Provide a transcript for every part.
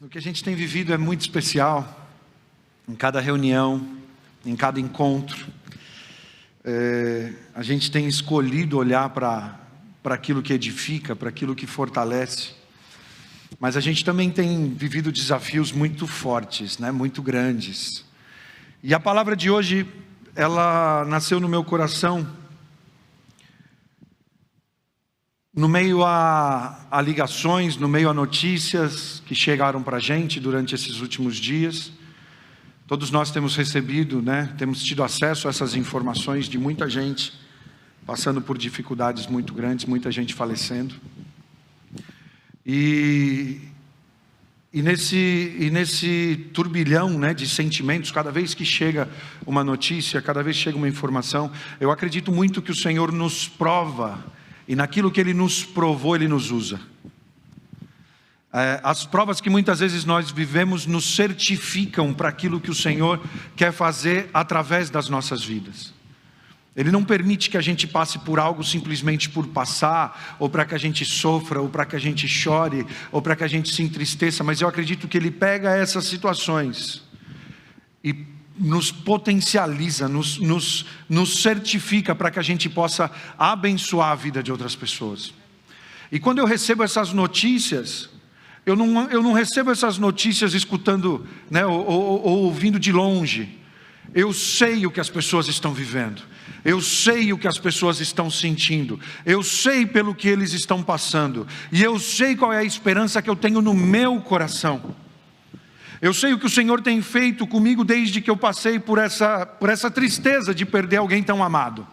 O que a gente tem vivido é muito especial. Em cada reunião, em cada encontro, a gente tem escolhido olhar para aquilo que edifica, para aquilo que fortalece. Mas a gente também tem vivido desafios muito fortes, né? Muito grandes. E a palavra de hoje, ela nasceu no meu coração, no meio a ligações, no meio a notícias que chegaram para a gente durante esses últimos dias. Todos nós temos recebido, né? Temos tido acesso a essas informações de muita gente passando por dificuldades muito grandes, muita gente falecendo. E nesse turbilhão, né, de sentimentos, cada vez que chega uma notícia, cada vez que chega uma informação, eu acredito muito que o Senhor nos prova, e naquilo que Ele nos provou, Ele nos usa. As provas que muitas vezes nós vivemos nos certificam para aquilo que o Senhor quer fazer através das nossas vidas. Ele não permite que a gente passe por algo simplesmente por passar, ou para que a gente sofra, ou para que a gente chore, ou para que a gente se entristeça, mas eu acredito que Ele pega essas situações e nos potencializa, nos certifica para que a gente possa abençoar a vida de outras pessoas. E quando eu recebo essas notícias, eu não recebo essas notícias escutando, né, ou ouvindo de longe. Eu sei o que as pessoas estão vivendo, eu sei o que as pessoas estão sentindo, eu sei pelo que eles estão passando, e eu sei qual é a esperança que eu tenho no meu coração. Eu sei o que o Senhor tem feito comigo desde que eu passei por essa tristeza de perder alguém tão amado.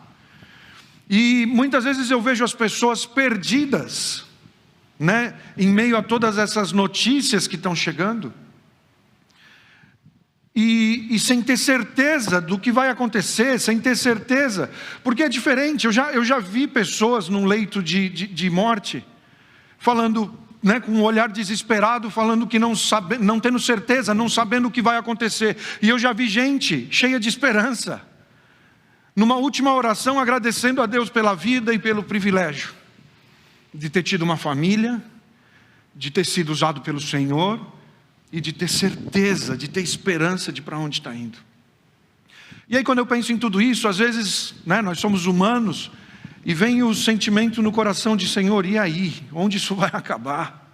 E muitas vezes eu vejo as pessoas perdidas, né, em meio a todas essas notícias que estão chegando. E sem ter certeza do que vai acontecer, sem ter certeza, porque é diferente. Eu já vi pessoas num leito de morte, falando, né, com um olhar desesperado, falando que não tendo certeza, não sabendo o que vai acontecer. E eu já vi gente cheia de esperança, numa última oração, agradecendo a Deus pela vida e pelo privilégio de ter tido uma família, de ter sido usado pelo Senhor, e de ter certeza, de ter esperança de para onde está indo. E aí quando eu penso em tudo isso, às vezes, né, nós somos humanos, e vem o sentimento no coração de Senhor, e aí? Onde isso vai acabar?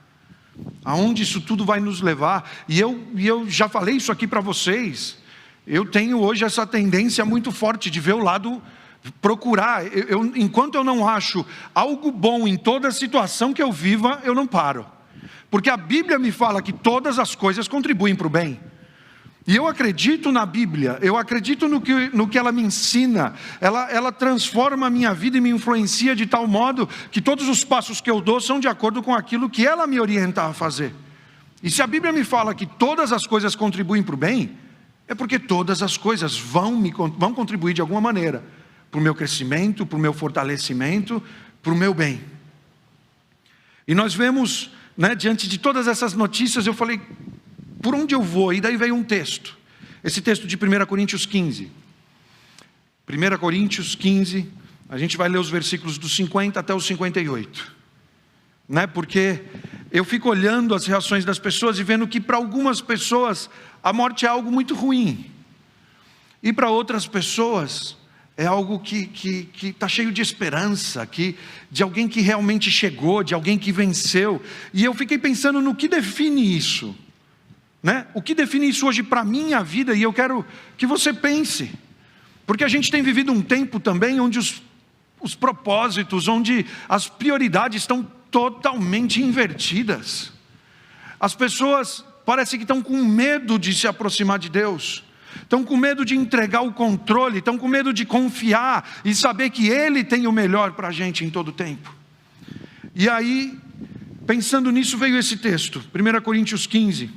Aonde isso tudo vai nos levar? E eu já falei isso aqui para vocês, eu tenho hoje essa tendência muito forte de ver o lado, procurar, enquanto eu não acho algo bom em toda situação que eu viva, eu não paro. Porque a Bíblia me fala que todas as coisas contribuem para o bem. E eu acredito na Bíblia, eu acredito no que ela me ensina. Ela transforma a minha vida e me influencia de tal modo que todos os passos que eu dou são de acordo com aquilo que ela me orienta a fazer. E se a Bíblia me fala que todas as coisas contribuem para o bem, é porque todas as coisas vão contribuir de alguma maneira para o meu crescimento, para o meu fortalecimento, para o meu bem. E nós vemos, né, diante de todas essas notícias, eu falei, por onde eu vou? E daí veio um texto, esse texto de 1 Coríntios 15. 1 Coríntios 15, a gente vai ler os versículos dos 50 até os 58. Né? Porque eu fico olhando as reações das pessoas e vendo que para algumas pessoas a morte é algo muito ruim. E para outras pessoas é algo que está cheio de esperança, de alguém que realmente chegou, de alguém que venceu. E eu fiquei pensando no que define isso, né? O que define isso hoje para a minha vida, e eu quero que você pense. Porque a gente tem vivido um tempo também onde os propósitos, onde as prioridades estão totalmente invertidas. As pessoas parece que estão com medo de se aproximar de Deus. Estão com medo de entregar o controle, estão com medo de confiar e saber que Ele tem o melhor para a gente em todo o tempo. E aí, pensando nisso, veio esse texto, 1 Coríntios 15,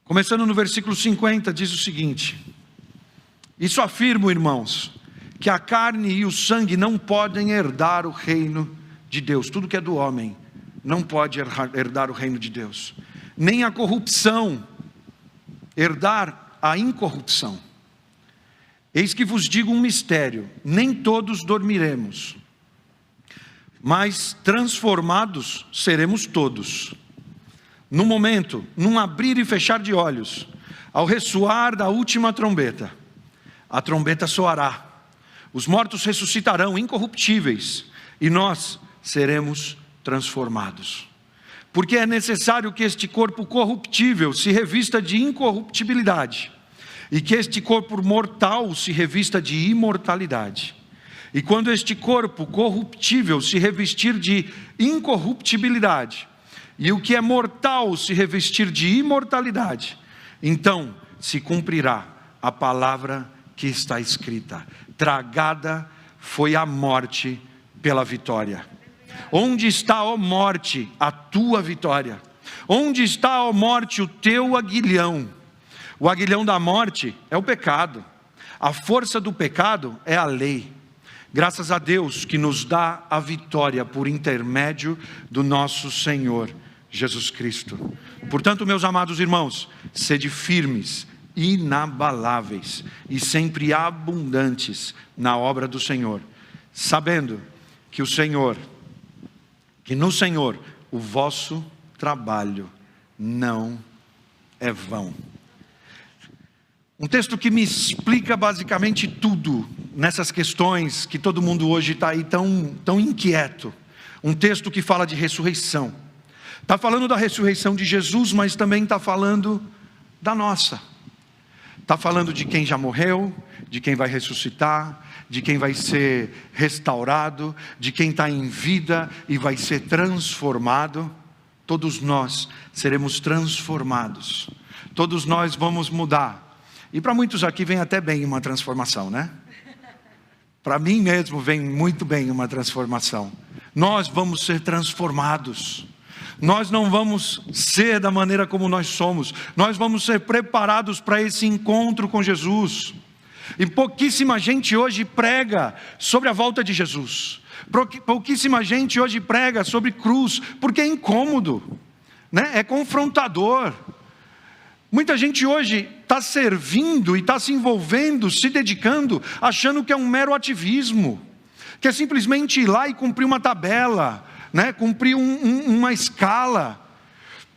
começando no versículo 50, diz o seguinte: isso afirmo, irmãos, que a carne e o sangue não podem herdar o reino de Deus. Tudo que é do homem não pode herdar o reino de Deus, nem a corrupção herdar a incorrupção. Eis que vos digo um mistério: nem todos dormiremos, mas transformados seremos todos, no momento, num abrir e fechar de olhos, ao ressoar da última trombeta, a trombeta soará, os mortos ressuscitarão incorruptíveis, e nós seremos transformados. Porque é necessário que este corpo corruptível se revista de incorruptibilidade, e que este corpo mortal se revista de imortalidade. E quando este corpo corruptível se revestir de incorruptibilidade, e o que é mortal se revestir de imortalidade, então se cumprirá a palavra que está escrita: tragada foi a morte pela vitória. Onde está, ó morte, a tua vitória? Onde está, ó morte, o teu aguilhão? O aguilhão da morte é o pecado. A força do pecado é a lei. Graças a Deus que nos dá a vitória por intermédio do nosso Senhor Jesus Cristo. Portanto, meus amados irmãos, sede firmes, inabaláveis e sempre abundantes na obra do Senhor, sabendo que no Senhor o vosso trabalho não é vão. Um texto que me explica basicamente tudo nessas questões que todo mundo hoje está aí tão inquieto. Um texto que fala de ressurreição. Está falando da ressurreição de Jesus, mas também está falando da nossa. Está falando de quem já morreu, de quem vai ressuscitar, de quem vai ser restaurado, de quem está em vida e vai ser transformado. Todos nós seremos transformados. Todos nós vamos mudar. E para muitos aqui vem até bem uma transformação, né? Para mim mesmo vem muito bem uma transformação. Nós vamos ser transformados. Nós não vamos ser da maneira como nós somos. Nós vamos ser preparados para esse encontro com Jesus. E pouquíssima gente hoje prega sobre a volta de Jesus. Pouquíssima gente hoje prega sobre cruz, porque é incômodo, né? É confrontador. Muita gente hoje está servindo e está se envolvendo, se dedicando, achando que é um mero ativismo, que é simplesmente ir lá e cumprir uma tabela, né? Cumprir uma escala.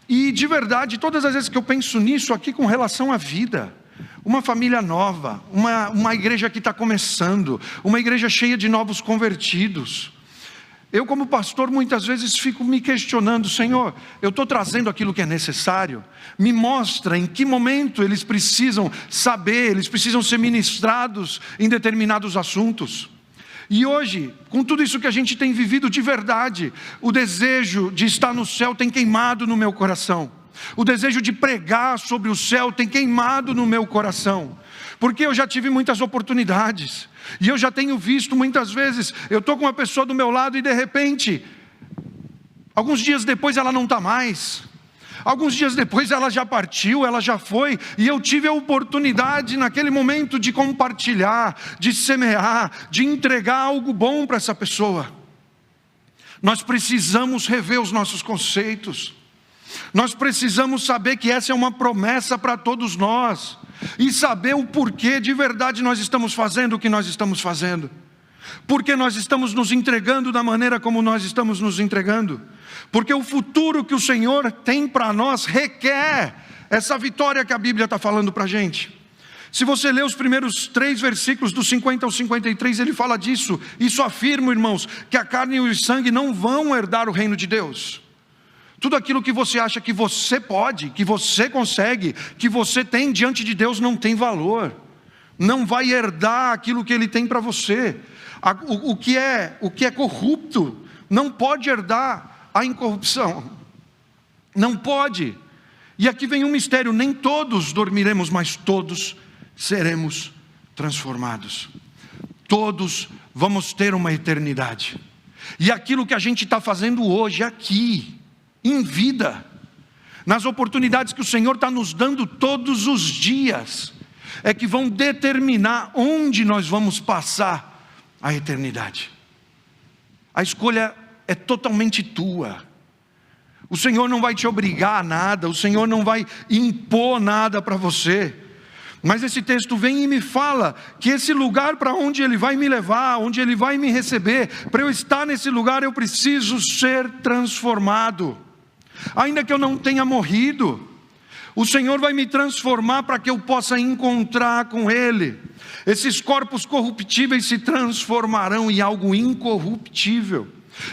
E de verdade, todas as vezes que eu penso nisso aqui com relação à vida, uma família nova, uma igreja que está começando, uma igreja cheia de novos convertidos, eu como pastor muitas vezes fico me questionando: Senhor, eu estou trazendo aquilo que é necessário? Me mostra em que momento eles precisam saber, eles precisam ser ministrados em determinados assuntos. E hoje, com tudo isso que a gente tem vivido de verdade, o desejo de estar no céu tem queimado no meu coração. O desejo de pregar sobre o céu tem queimado no meu coração. Porque eu já tive muitas oportunidades. E eu já tenho visto muitas vezes, eu estou com uma pessoa do meu lado e de repente, alguns dias depois ela não está mais. Alguns dias depois ela já partiu, ela já foi, e eu tive a oportunidade naquele momento de compartilhar, de semear, de entregar algo bom para essa pessoa. Nós precisamos rever os nossos conceitos. Nós precisamos saber que essa é uma promessa para todos nós, e saber o porquê de verdade nós estamos fazendo o que nós estamos fazendo. Porque nós estamos nos entregando da maneira como nós estamos nos entregando. Porque o futuro que o Senhor tem para nós requer essa vitória que a Bíblia está falando para a gente. Se você ler os primeiros 3 versículos, do 50 ao 53, ele fala disso. Isso afirma, irmãos, que a carne e o sangue não vão herdar o reino de Deus. Tudo aquilo que você acha que você pode, que você consegue, que você tem diante de Deus não tem valor. Não vai herdar aquilo que Ele tem para você. O que é corrupto não pode herdar a incorrupção. Não pode. E aqui vem um mistério: nem todos dormiremos, mas todos seremos transformados. Todos vamos ter uma eternidade. E aquilo que a gente está fazendo hoje aqui, em vida, nas oportunidades que o Senhor está nos dando todos os dias, é que vão determinar onde nós vamos passar a eternidade. A escolha é totalmente tua. O Senhor não vai te obrigar a nada, o Senhor não vai impor nada para você. Mas esse texto vem e me fala que esse lugar para onde Ele vai me levar, onde Ele vai me receber, para eu estar nesse lugar eu preciso ser transformado. Ainda que eu não tenha morrido, o Senhor vai me transformar para que eu possa encontrar com Ele. Esses corpos corruptíveis se transformarão em algo incorruptível.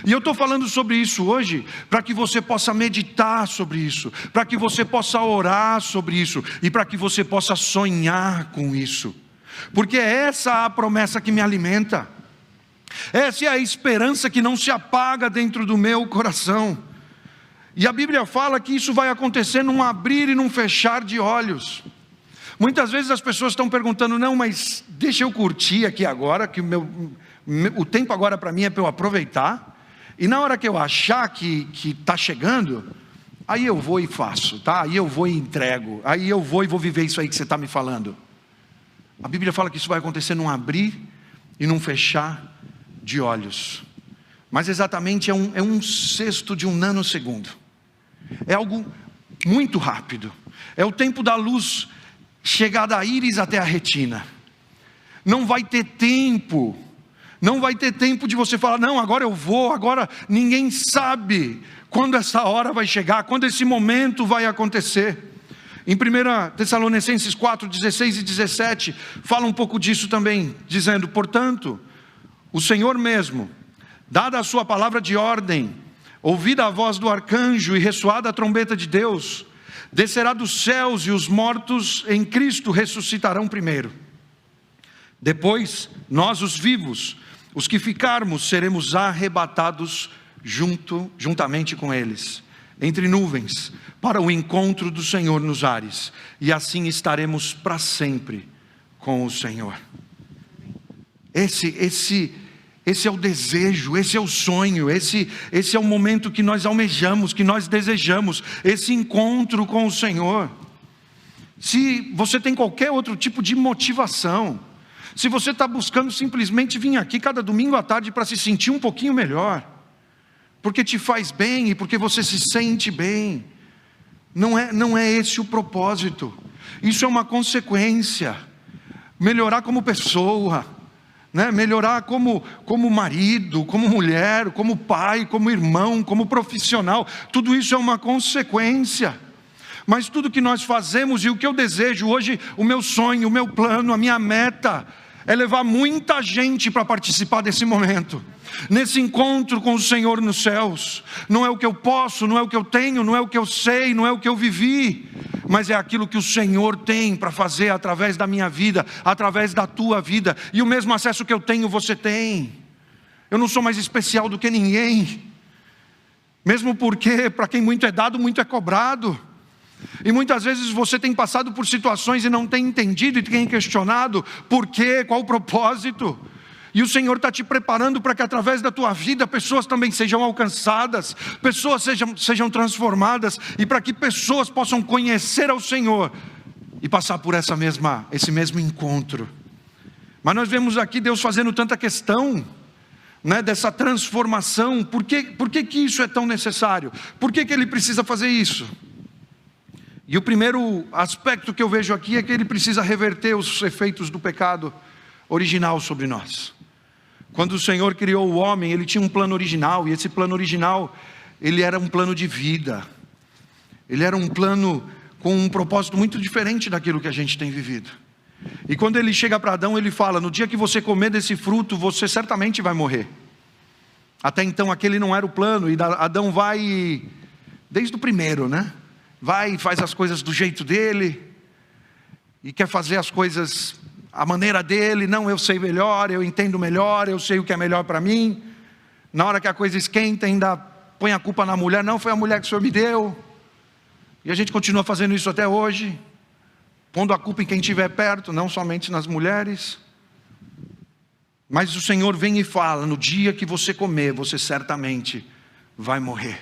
E eu estou falando sobre isso hoje, para que você possa meditar sobre isso, para que você possa orar sobre isso, e para que você possa sonhar com isso. Porque é essa a promessa que me alimenta. Essa é a esperança que não se apaga dentro do meu coração. E a Bíblia fala que isso vai acontecer num abrir e num fechar de olhos. Muitas vezes as pessoas estão perguntando, não, mas deixa eu curtir aqui agora, que o tempo agora para mim é para eu aproveitar, e na hora que eu achar que está chegando, aí eu vou e faço, tá? Aí eu vou e entrego, aí eu vou e vou viver isso aí que você está me falando. A Bíblia fala que isso vai acontecer num abrir e num fechar de olhos. Mas exatamente é um sexto de um nanosegundo. É algo muito rápido. É o tempo da luz chegar da íris até a retina. Não vai ter tempo. Não vai ter tempo de você falar, não, agora eu vou, agora ninguém sabe quando essa hora vai chegar, quando esse momento vai acontecer. Em 1 Tessalonicenses 4, 16 e 17, fala um pouco disso também, dizendo, portanto, o Senhor mesmo, dada a sua palavra de ordem, ouvida a voz do arcanjo e ressoada a trombeta de Deus, descerá dos céus e os mortos em Cristo ressuscitarão primeiro. Depois, nós os vivos, os que ficarmos, seremos arrebatados juntamente com eles, entre nuvens, para o encontro do Senhor nos ares, e assim estaremos para sempre com o Senhor. Esse é o desejo, esse é o sonho, esse é o momento que nós almejamos, que nós desejamos, esse encontro com o Senhor. Se você tem qualquer outro tipo de motivação, se você está buscando simplesmente vir aqui cada domingo à tarde para se sentir um pouquinho melhor, porque te faz bem e porque você se sente bem, não é esse o propósito. Isso é uma consequência. Melhorar como pessoa, né? Melhorar como marido, como mulher, como pai, como irmão, como profissional, tudo isso é uma consequência. Mas tudo que nós fazemos e o que eu desejo hoje, o meu sonho, o meu plano, a minha meta, é levar muita gente para participar desse momento, nesse encontro com o Senhor nos céus. Não é o que eu posso, não é o que eu tenho, não é o que eu sei, não é o que eu vivi, mas é aquilo que o Senhor tem para fazer através da minha vida, através da tua vida. E o mesmo acesso que eu tenho, você tem. Eu não sou mais especial do que ninguém, mesmo porque para quem muito é dado, muito é cobrado. E muitas vezes você tem passado por situações e não tem entendido e tem questionado por quê, qual o propósito. E o Senhor está te preparando para que através da tua vida pessoas também sejam alcançadas, pessoas sejam transformadas, e para que pessoas possam conhecer ao Senhor e passar por esse mesmo encontro. Mas nós vemos aqui Deus fazendo tanta questão, né, dessa transformação. Por que isso é tão necessário? Por que Ele precisa fazer isso? E o primeiro aspecto que eu vejo aqui é que Ele precisa reverter os efeitos do pecado original sobre nós. Quando o Senhor criou o homem, Ele tinha um plano original, e esse plano original, ele era um plano de vida. Ele era um plano com um propósito muito diferente daquilo que a gente tem vivido. E quando Ele chega para Adão, Ele fala, no dia que você comer desse fruto, você certamente vai morrer. Até então aquele não era o plano, e Adão vai, desde o primeiro, né? Vai e faz as coisas do jeito dele, e quer fazer as coisas à maneira dele. Não, eu sei melhor, eu entendo melhor, eu sei o que é melhor para mim. Na hora que a coisa esquenta, ainda põe a culpa na mulher. Não, foi a mulher que o Senhor me deu. E a gente continua fazendo isso até hoje, pondo a culpa em quem estiver perto, não somente nas mulheres. Mas o Senhor vem e fala, no dia que você comer, você certamente vai morrer.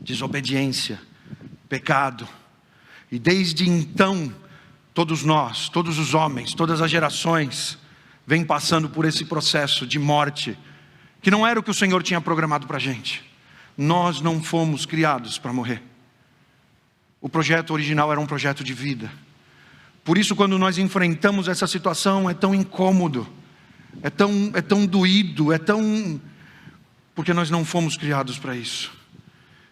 Desobediência, pecado. E desde então, todos nós, todos os homens, todas as gerações, vêm passando por esse processo de morte, que não era o que o Senhor tinha programado para a gente. Nós não fomos criados para morrer. O projeto original era um projeto de vida. Por isso, quando nós enfrentamos essa situação, é tão incômodo, é tão doído, porque nós não fomos criados para isso.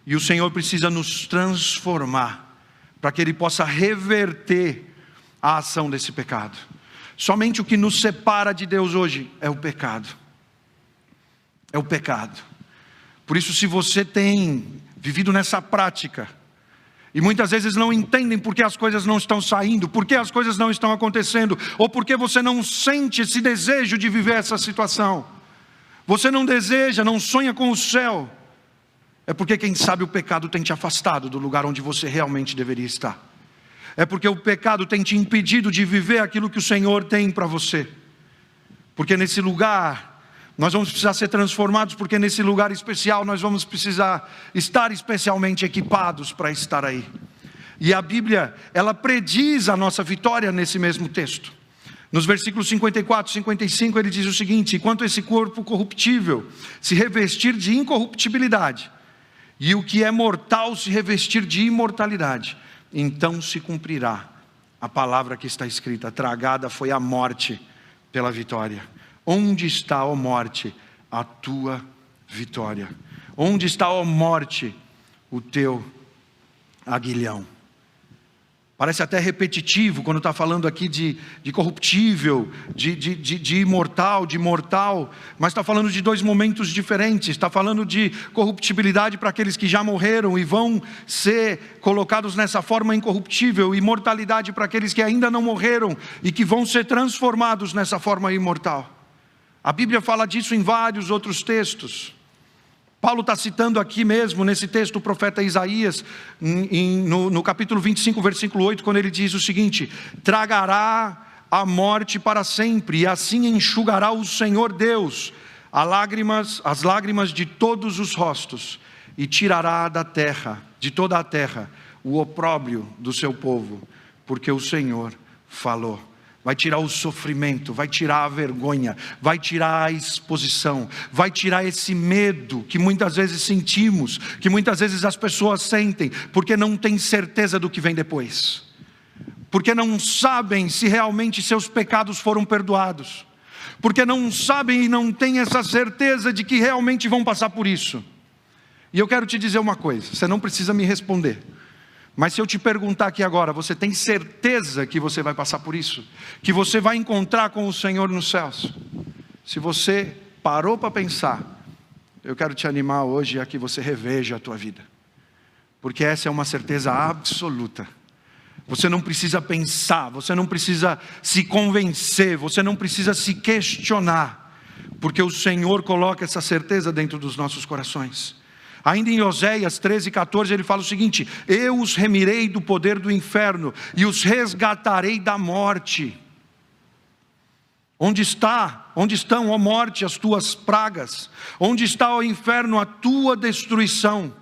E o Senhor precisa nos transformar, para que Ele possa reverter a ação desse pecado. Somente o que nos separa de Deus hoje é o pecado. É o pecado. Por isso, se você tem vivido nessa prática, e muitas vezes não entendem por que as coisas não estão saindo, por que as coisas não estão acontecendo, ou por que você não sente esse desejo de viver essa situação, você não deseja, não sonha com o céu, é porque quem sabe o pecado tem te afastado do lugar onde você realmente deveria estar. É porque o pecado tem te impedido de viver aquilo que o Senhor tem para você. Porque nesse lugar nós vamos precisar ser transformados, porque nesse lugar especial nós vamos precisar estar especialmente equipados para estar aí. E a Bíblia, ela prediz a nossa vitória nesse mesmo texto. Nos versículos 54 e 55 ele diz o seguinte: enquanto esse corpo corruptível se revestir de incorruptibilidade, e o que é mortal se revestir de imortalidade, então se cumprirá a palavra que está escrita: tragada foi a morte pela vitória. Onde está, ó morte, a tua vitória? Onde está, ó morte, o teu aguilhão? Parece até repetitivo quando está falando aqui de corruptível, de imortal, de mortal, mas está falando de dois momentos diferentes. Está falando de corruptibilidade para aqueles que já morreram e vão ser colocados nessa forma incorruptível, e imortalidade para aqueles que ainda não morreram e que vão ser transformados nessa forma imortal. A Bíblia fala disso em vários outros textos. Paulo está citando aqui mesmo, nesse texto, o profeta Isaías, no capítulo 25, versículo 8, quando ele diz o seguinte: tragará a morte para sempre, e assim enxugará o Senhor Deus as lágrimas de todos os rostos, e tirará da terra, de toda a terra, o opróbrio do seu povo, porque o Senhor falou. Vai tirar o sofrimento, vai tirar a vergonha, vai tirar a exposição, vai tirar esse medo que muitas vezes sentimos, que muitas vezes as pessoas sentem, porque não têm certeza do que vem depois, porque não sabem se realmente seus pecados foram perdoados, porque não sabem e não têm essa certeza de que realmente vão passar por isso. E eu quero te dizer uma coisa, você não precisa me responder, mas se eu te perguntar aqui agora, você tem certeza que você vai passar por isso? Que você vai encontrar com o Senhor nos céus? Se você parou para pensar, eu quero te animar hoje a que você reveja a tua vida. Porque essa é uma certeza absoluta. Você não precisa pensar, você não precisa se convencer, você não precisa se questionar. Porque o Senhor coloca essa certeza dentro dos nossos corações. Ainda em Oséias 13:14 ele fala o seguinte: eu os remirei do poder do inferno e os resgatarei da morte. Onde estão, ó morte, as tuas pragas? Onde está, ó inferno, a tua destruição?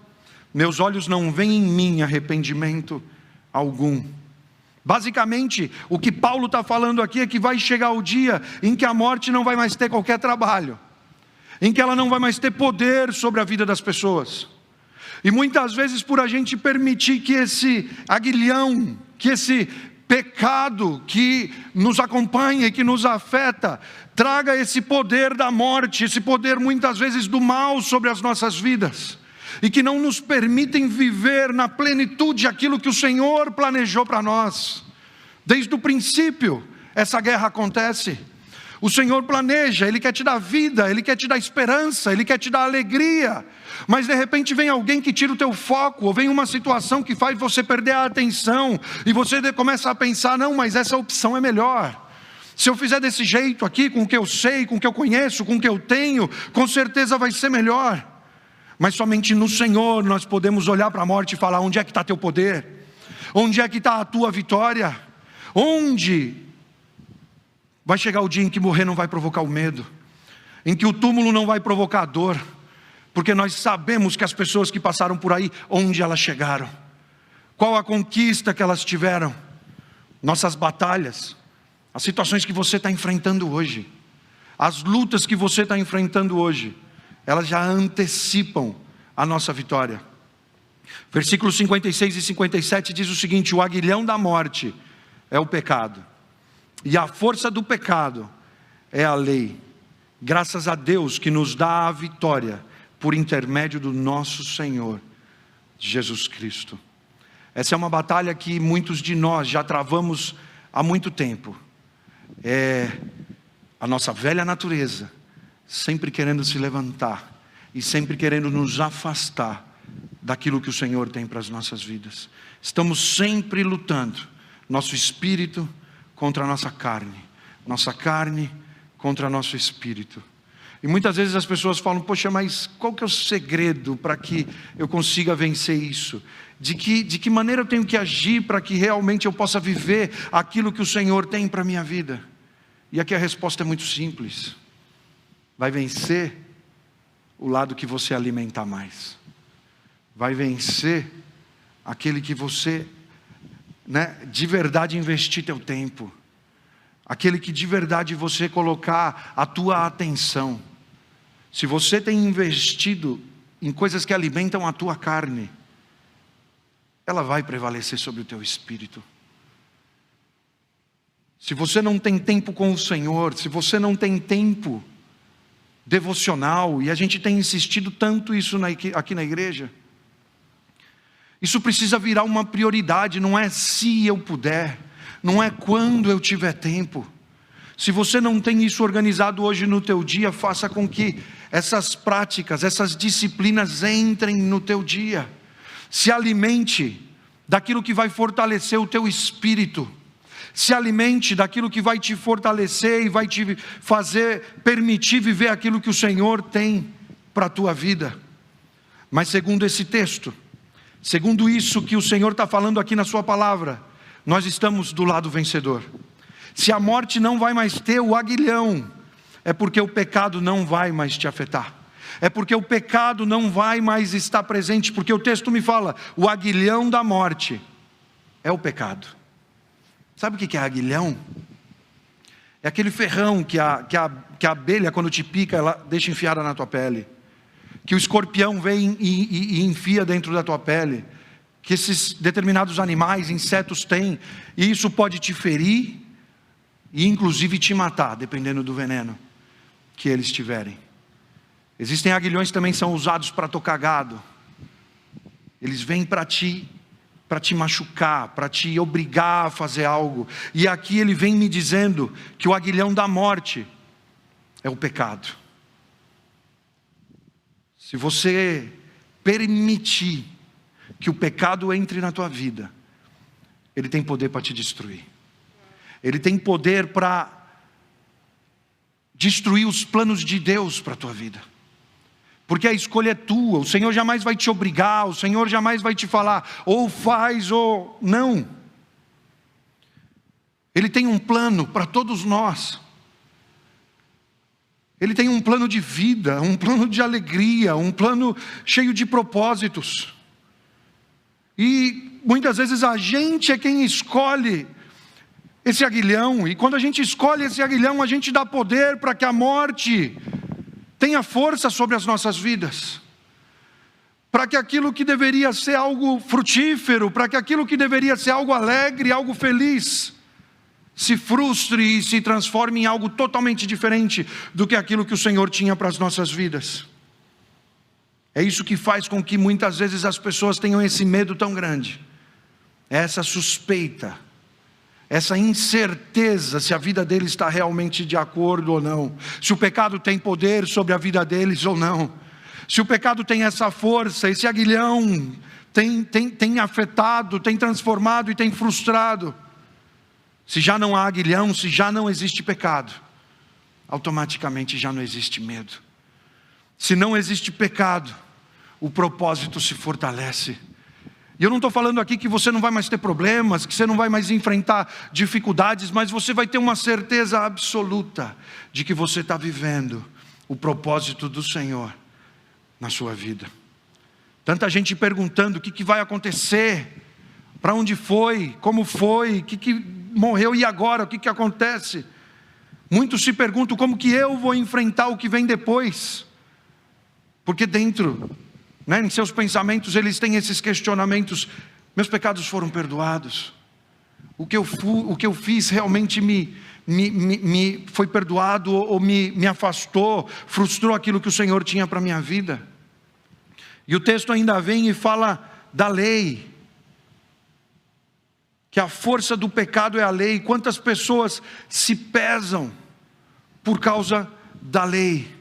Meus olhos não veem em mim arrependimento algum. Basicamente, o que Paulo está falando aqui é que vai chegar o dia em que a morte não vai mais ter qualquer trabalho, em que ela não vai mais ter poder sobre a vida das pessoas. E muitas vezes, por a gente permitir que esse aguilhão, que esse pecado que nos acompanha e que nos afeta, traga esse poder da morte, esse poder muitas vezes do mal sobre as nossas vidas, e que não nos permitem viver na plenitude aquilo que o Senhor planejou para nós. Desde o princípio, essa guerra acontece. O Senhor planeja, Ele quer te dar vida, Ele quer te dar esperança, Ele quer te dar alegria. Mas de repente vem alguém que tira o teu foco, ou vem uma situação que faz você perder a atenção, e você começa a pensar: não, mas essa opção é melhor. Se eu fizer desse jeito aqui, com o que eu sei, com o que eu conheço, com o que eu tenho, com certeza vai ser melhor. Mas somente no Senhor nós podemos olhar para a morte e falar: onde é que está teu poder? Onde é que está a tua vitória? Onde vai chegar o dia em que morrer não vai provocar o medo, em que o túmulo não vai provocar a dor, porque nós sabemos que as pessoas que passaram por aí, onde elas chegaram, qual a conquista que elas tiveram. Nossas batalhas, as situações que você está enfrentando hoje, as lutas que você está enfrentando hoje, elas já antecipam a nossa vitória. Versículos 56 e 57 diz o seguinte: o aguilhão da morte é o pecado, e a força do pecado é a lei. Graças a Deus que nos dá a vitória por intermédio do nosso Senhor de Jesus Cristo. Essa é uma batalha que muitos de nós já travamos há muito tempo. É a nossa velha natureza sempre querendo se levantar e sempre querendo nos afastar daquilo que o Senhor tem para as nossas vidas. Estamos sempre lutando, nosso espírito contra a nossa carne contra nosso espírito. E muitas vezes as pessoas falam: poxa, mas qual que é o segredo para que eu consiga vencer isso? De que maneira eu tenho que agir para que realmente eu possa viver aquilo que o Senhor tem para a minha vida? E aqui a resposta é muito simples: vai vencer o lado que você alimenta mais. Vai vencer aquele que você, de verdade investir teu tempo. Aquele que de verdade você colocar a tua atenção. Se você tem investido em coisas que alimentam a tua carne, ela vai prevalecer sobre o teu espírito. Se você não tem tempo com o Senhor, se você não tem tempo devocional, e a gente tem insistido tanto isso aqui na igreja, isso precisa virar uma prioridade. Não é se eu puder, não é quando eu tiver tempo. Se você não tem isso organizado hoje no teu dia, faça com que essas práticas, essas disciplinas entrem no teu dia. Se alimente daquilo que vai fortalecer o teu espírito. Se alimente daquilo que vai te fortalecer e vai te fazer permitir viver aquilo que o Senhor tem para a tua vida. Mas segundo esse texto, segundo isso que o Senhor está falando aqui na sua palavra, nós estamos do lado vencedor. Se a morte não vai mais ter o aguilhão, é porque o pecado não vai mais te afetar. É porque o pecado não vai mais estar presente, porque o texto me fala, o aguilhão da morte é o pecado. Sabe o que é aguilhão? É aquele ferrão que a abelha, quando te pica, ela deixa enfiada na tua pele. Que o escorpião vem e enfia dentro da tua pele. Que esses determinados animais, insetos têm. E isso pode te ferir e inclusive te matar, dependendo do veneno que eles tiverem. Existem aguilhões que também são usados para tocar gado. Eles vêm para te machucar, para te obrigar a fazer algo. E aqui ele vem me dizendo que o aguilhão da morte é o pecado. Se você permitir que o pecado entre na tua vida, ele tem poder para te destruir. Ele tem poder para destruir os planos de Deus para a tua vida. Porque a escolha é tua. O Senhor jamais vai te obrigar. O Senhor jamais vai te falar ou faz ou não. Ele tem um plano para todos nós. Ele tem um plano de vida, um plano de alegria, um plano cheio de propósitos. E muitas vezes a gente é quem escolhe esse aguilhão. E quando a gente escolhe esse aguilhão, a gente dá poder para que a morte tenha força sobre as nossas vidas, para que aquilo que deveria ser algo frutífero, para que aquilo que deveria ser algo alegre, algo feliz, se frustre e se transforme em algo totalmente diferente do que aquilo que o Senhor tinha para as nossas vidas. É isso que faz com que muitas vezes as pessoas tenham esse medo tão grande, essa suspeita, essa incerteza se a vida deles está realmente de acordo ou não, se o pecado tem poder sobre a vida deles ou não, se o pecado tem essa força, esse aguilhão tem afetado, tem transformado e tem frustrado. Se já não há aguilhão, se já não existe pecado, automaticamente já não existe medo. Se não existe pecado, o propósito se fortalece. E eu não estou falando aqui que você não vai mais ter problemas, que você não vai mais enfrentar dificuldades, mas você vai ter uma certeza absoluta de que você está vivendo o propósito do Senhor na sua vida. Tanta gente perguntando o que vai acontecer, para onde foi, como foi, o que morreu e agora, o que acontece? Muitos se perguntam como que eu vou enfrentar o que vem depois, porque dentro, em seus pensamentos eles têm esses questionamentos: meus pecados foram perdoados? O que eu fiz realmente me foi perdoado ou me afastou, frustrou aquilo que o Senhor tinha para a minha vida? E o texto ainda vem e fala da lei. Que a força do pecado é a lei. Quantas pessoas se pesam por causa da lei?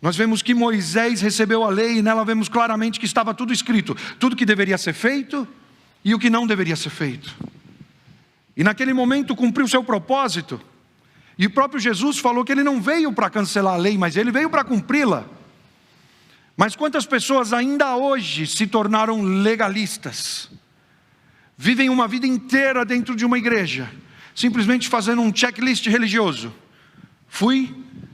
Nós vemos que Moisés recebeu a lei e nela vemos claramente que estava tudo escrito. Tudo que deveria ser feito e o que não deveria ser feito. E naquele momento cumpriu seu propósito. E o próprio Jesus falou que ele não veio para cancelar a lei, mas ele veio para cumpri-la. Mas quantas pessoas ainda hoje se tornaram legalistas? Vivem uma vida inteira dentro de uma igreja, simplesmente fazendo um checklist religioso.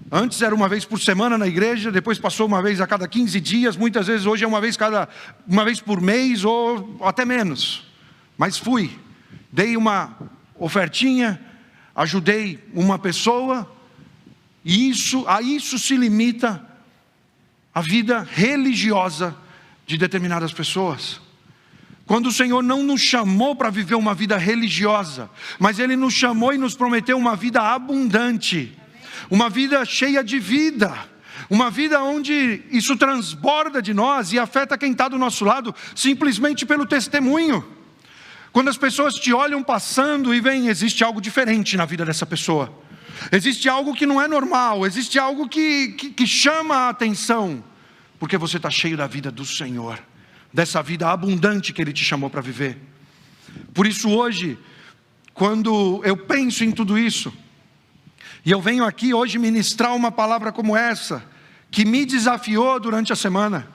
Antes era uma vez por semana na igreja, depois passou uma vez a cada 15 dias, muitas vezes hoje é uma vez por mês ou até menos. Mas dei uma ofertinha, ajudei uma pessoa, e a isso se limita a vida religiosa de determinadas pessoas. Quando o Senhor não nos chamou para viver uma vida religiosa, mas Ele nos chamou e nos prometeu uma vida abundante, uma vida cheia de vida, uma vida onde isso transborda de nós e afeta quem está do nosso lado, simplesmente pelo testemunho. Quando as pessoas te olham passando e veem, existe algo diferente na vida dessa pessoa, existe algo que não é normal, existe algo que chama a atenção, porque você está cheio da vida do Senhor, dessa vida abundante que Ele te chamou para viver. Por isso hoje, quando eu penso em tudo isso, e eu venho aqui hoje ministrar uma palavra como essa, que me desafiou durante a semana,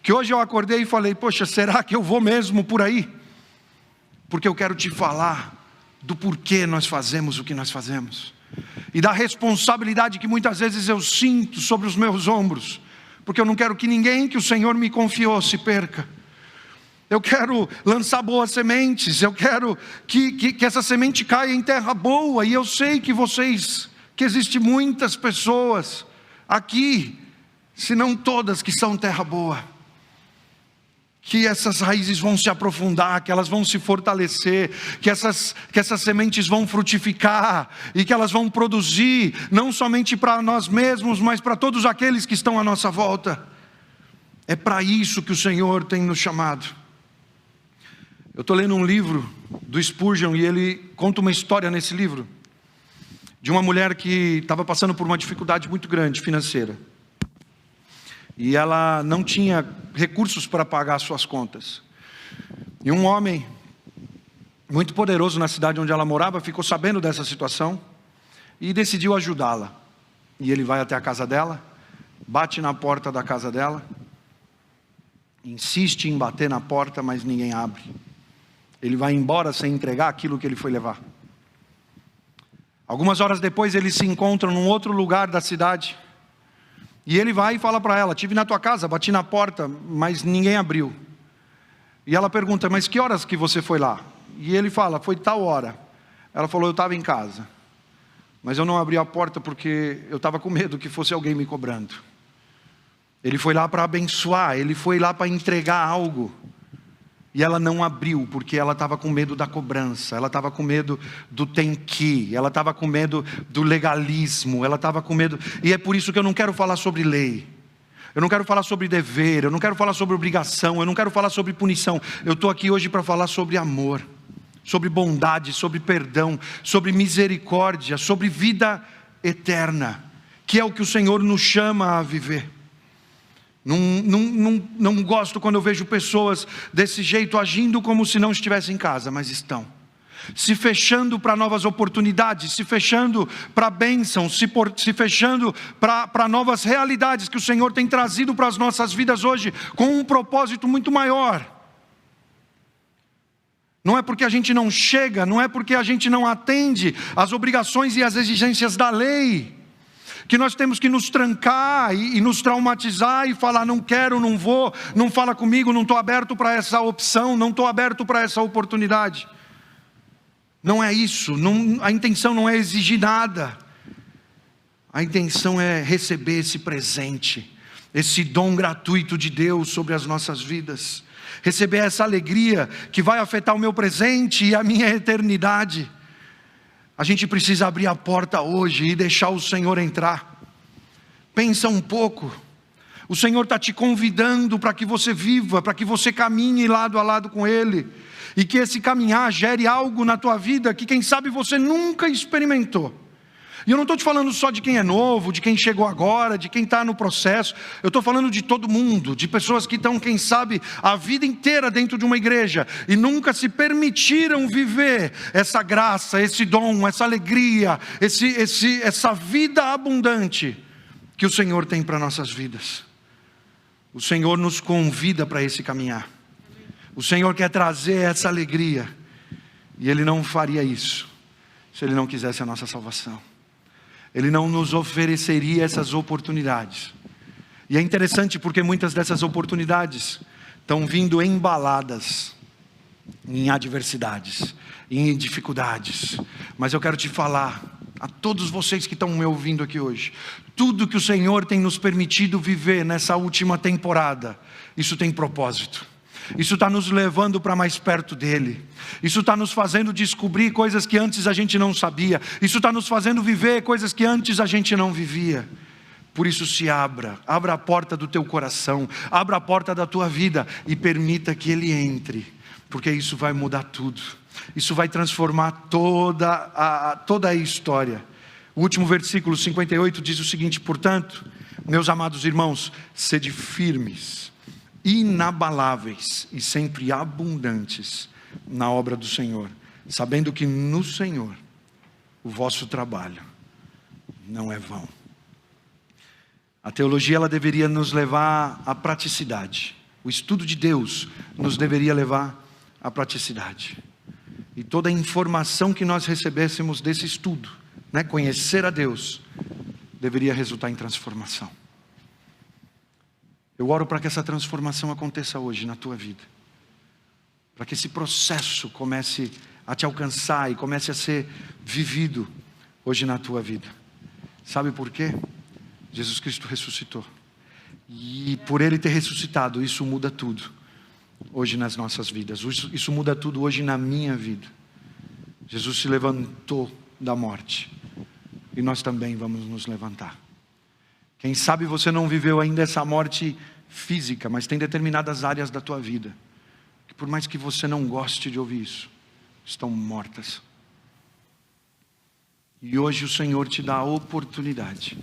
que hoje eu acordei e falei, poxa, será que eu vou mesmo por aí? Porque eu quero te falar do porquê nós fazemos o que nós fazemos, e da responsabilidade que muitas vezes eu sinto sobre os meus ombros, porque eu não quero que ninguém que o Senhor me confiou se perca. Eu quero lançar boas sementes, eu quero que essa semente caia em terra boa, e eu sei que existem muitas pessoas aqui, se não todas, que são terra boa, que essas raízes vão se aprofundar, que elas vão se fortalecer, que essas sementes vão frutificar, e que elas vão produzir, não somente para nós mesmos, mas para todos aqueles que estão à nossa volta. É para isso que o Senhor tem nos chamado. Eu estou lendo um livro do Spurgeon, e ele conta uma história nesse livro, de uma mulher que estava passando por uma dificuldade muito grande financeira, e ela não tinha recursos para pagar as suas contas, e um homem muito poderoso na cidade onde ela morava ficou sabendo dessa situação, e decidiu ajudá-la. E ele vai até a casa dela, bate na porta da casa dela, insiste em bater na porta, mas ninguém abre. Ele vai embora sem entregar aquilo que ele foi levar. Algumas horas depois eles se encontram num outro lugar da cidade, e ele vai e fala para ela, estive na tua casa, bati na porta, mas ninguém abriu. E ela pergunta, mas que horas que você foi lá? E ele fala, foi tal hora. Ela falou, eu estava em casa, mas eu não abri a porta porque eu estava com medo que fosse alguém me cobrando. Ele foi lá para abençoar, ele foi lá para entregar algo. E ela não abriu, porque ela estava com medo da cobrança, ela estava com medo do tem que, ela estava com medo do legalismo, ela estava com medo. E é por isso que eu não quero falar sobre lei, eu não quero falar sobre dever, eu não quero falar sobre obrigação, eu não quero falar sobre punição. Eu estou aqui hoje para falar sobre amor, sobre bondade, sobre perdão, sobre misericórdia, sobre vida eterna, que é o que o Senhor nos chama a viver. Não gosto quando eu vejo pessoas desse jeito, agindo como se não estivessem em casa, mas estão. Se fechando para novas oportunidades, se fechando para bênçãos, se fechando para novas realidades que o Senhor tem trazido para as nossas vidas hoje, com um propósito muito maior. Não é porque a gente não chega, não é porque a gente não atende às obrigações e às exigências da lei, que nós temos que nos trancar e nos traumatizar e falar, não quero, não vou, não fala comigo, não estou aberto para essa opção, não estou aberto para essa oportunidade. Não é isso, a intenção não é exigir nada, a intenção é receber esse presente, esse dom gratuito de Deus sobre as nossas vidas, receber essa alegria que vai afetar o meu presente e a minha eternidade. A gente precisa abrir a porta hoje e deixar o Senhor entrar. Pensa um pouco. O Senhor está te convidando para que você viva, para que você caminhe lado a lado com Ele. E que esse caminhar gere algo na tua vida que quem sabe você nunca experimentou. E eu não estou te falando só de quem é novo, de quem chegou agora, de quem está no processo. Eu estou falando de todo mundo, de pessoas que estão, quem sabe, a vida inteira dentro de uma igreja e nunca se permitiram viver essa graça, esse dom, essa alegria, essa vida abundante que o Senhor tem para nossas vidas. O Senhor nos convida para esse caminhar. O Senhor quer trazer essa alegria. E Ele não faria isso se Ele não quisesse a nossa salvação. Ele não nos ofereceria essas oportunidades. E é interessante porque muitas dessas oportunidades estão vindo embaladas em adversidades, em dificuldades. Mas eu quero te falar, a todos vocês que estão me ouvindo aqui hoje, tudo que o Senhor tem nos permitido viver nessa última temporada, isso tem propósito. Isso está nos levando para mais perto dEle. Isso está nos fazendo descobrir coisas que antes a gente não sabia. Isso está nos fazendo viver coisas que antes a gente não vivia. Por isso abra a porta do teu coração, abra a porta da tua vida e permita que Ele entre, porque isso vai mudar tudo. Isso vai transformar toda a história. O último versículo 58 diz o seguinte: portanto, meus amados irmãos, sede firmes, inabaláveis e sempre abundantes na obra do Senhor, sabendo que no Senhor o vosso trabalho não é vão. A teologia, ela deveria nos levar à praticidade. O estudo de Deus nos deveria levar à praticidade. E toda a informação que nós recebêssemos desse estudo, conhecer a Deus, deveria resultar em transformação. Eu oro para que essa transformação aconteça hoje na tua vida. Para que esse processo comece a te alcançar e comece a ser vivido hoje na tua vida. Sabe por quê? Jesus Cristo ressuscitou. E por Ele ter ressuscitado, isso muda tudo hoje nas nossas vidas. Isso muda tudo hoje na minha vida. Jesus se levantou da morte. E nós também vamos nos levantar. Quem sabe você não viveu ainda essa morte física, mas tem determinadas áreas da tua vida que, por mais que você não goste de ouvir isso, estão mortas. E hoje o Senhor te dá a oportunidade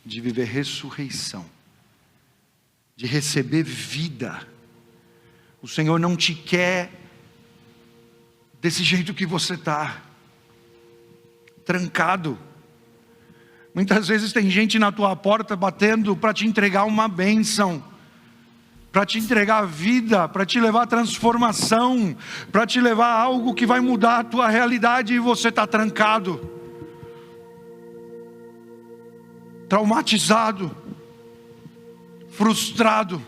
de viver ressurreição, de receber vida. O Senhor não te quer desse jeito que você está, trancado. Muitas vezes tem gente na tua porta batendo para te entregar uma bênção, para te entregar a vida, para te levar a transformação, para te levar a algo que vai mudar a tua realidade, e você está trancado, traumatizado, frustrado,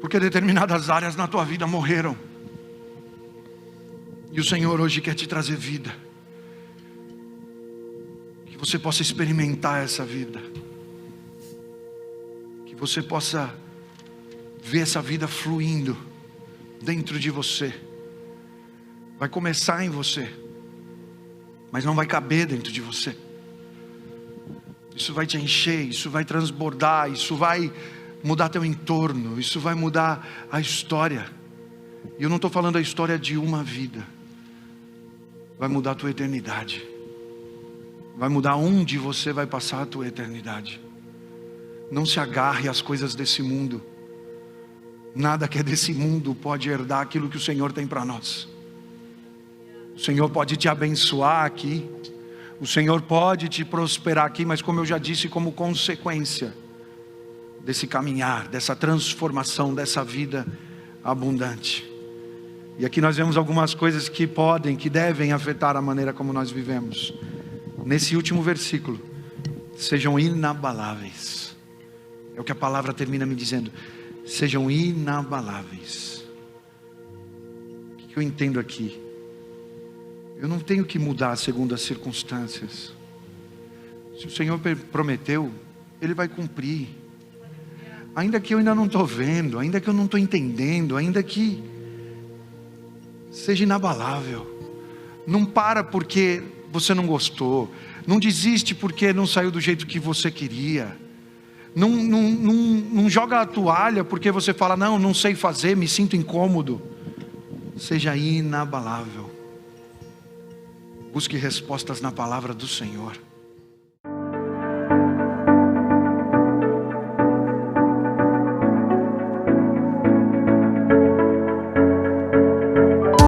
porque determinadas áreas na tua vida morreram. E o Senhor hoje quer te trazer vida, que você possa experimentar essa vida, que você possa ver essa vida fluindo dentro de você. Vai começar em você, mas não vai caber dentro de você. Isso vai te encher, isso vai transbordar, isso vai mudar teu entorno, isso vai mudar a história. E eu não estou falando a história de uma vida, vai mudar a tua eternidade. Vai mudar onde você vai passar a tua eternidade. Não se agarre às coisas desse mundo. Nada que é desse mundo pode herdar aquilo que o Senhor tem para nós. O Senhor pode te abençoar aqui, o Senhor pode te prosperar aqui, mas como eu já disse, como consequência desse caminhar, dessa transformação, dessa vida abundante. E aqui nós vemos algumas coisas que podem, que devem afetar a maneira como nós vivemos. Nesse último versículo, sejam inabaláveis. É o que a palavra termina me dizendo. Sejam inabaláveis. O que eu entendo aqui? Eu não tenho que mudar segundo as circunstâncias. Se o Senhor prometeu, Ele vai cumprir. Ainda que eu ainda não estou vendo, ainda que eu não estou entendendo, ainda que seja inabalável. Não para porque você não gostou. Não desiste porque não saiu do jeito que você queria. Não joga a toalha porque você fala, não sei fazer, me sinto incômodo. Seja inabalável. Busque respostas na palavra do Senhor.